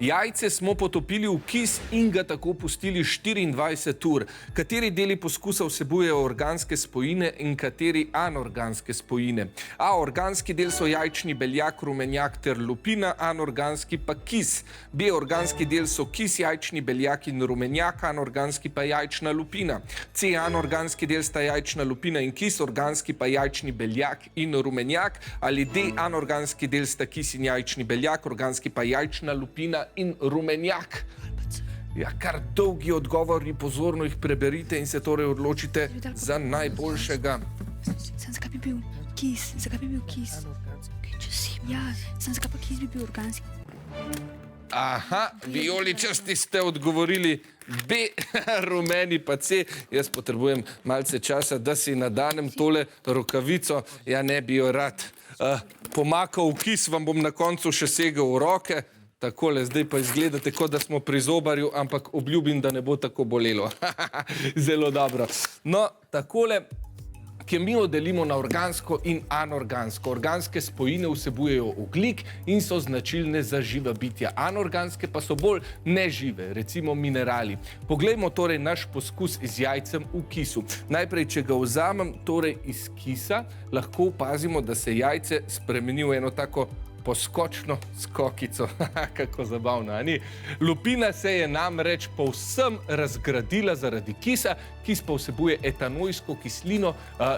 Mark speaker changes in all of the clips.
Speaker 1: Jajce smo potopili v kis in ga tako pustili 24 ur. Kateri deli poskusa vsebujejo organske spojine in kateri anorganske spojine? A. Organski del so jajčni beljak, rumenjak ter lupina, anorganski pa kis. B. Organski del so kis, jajčni beljak in rumenjak, anorganski pa jajčna lupina. C. Anorganski del sta jajčna lupina in kis, organski pa jajčni beljak in rumenjak. Ali D. Anorganski del sta kis in jajčni beljak, organski pa jajčna lupina in rumenjak. Ja, kar dolgi odgovori, pozorno jih preberite in se torej odločite za najboljšega.
Speaker 2: Zakaj bi bil kis? Zakaj bi bil kis? Ja, zakaj pa kis bi bil organski?
Speaker 1: Aha, vijoličasti ste odgovorili B, rumeni pa C. Jaz potrebujem malce časa, da si nadanem tole rokavico. Ja, ne bi jo rad pomakal v kis, vam bom na koncu še segel v roke. Takole, zdaj pa izgledate, kot da smo pri zobarju, ampak obljubim, da ne bo tako bolelo. Zelo dobro. No, takole kemijo delimo na organsko in anorgansko. Organske spojine vsebujejo ogljik in so značilne za živa bitja. Anorganske pa so bolj nežive, recimo minerali. Poglejmo torej naš poskus z jajcem v kisu. Najprej, če ga vzamem torej iz kisa, lahko opazimo, da se jajce spremeni v eno tako poskočno skokico. Kako zabavno, a ni? Lupina se je namreč povsem razgradila zaradi kisa, kis pa vsebuje etanojsko kislino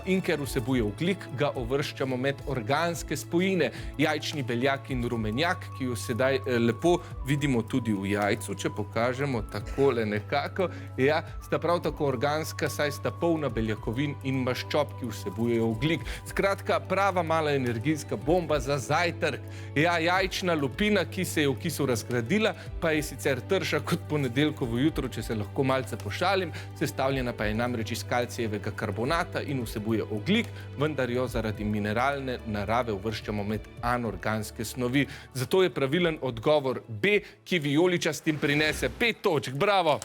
Speaker 1: in ker vsebuje ogljik, ga uvrščamo med organske spojine. Jajčni beljak in rumenjak, ki jo sedaj lepo vidimo tudi v jajcu, če pokažemo takole nekako, ja, sta prav tako organska, saj sta polna beljakovin in maščob, ki vsebujejo ogljik. Skratka, prava mala energijska bomba za zajtrk. Ja, jajčna lupina, ki se je v kisu razgradila, pa je sicer trša kot ponedeljkovo jutro, če se lahko malce pošalim, sestavljena pa je namreč iz kalcijevega karbonata in vsebuje ogljik, vendar jo zaradi mineralne narave uvrščamo med anorganske snovi. Zato je pravilen odgovor B, ki vijoličastim prinese 5 točk. Bravo!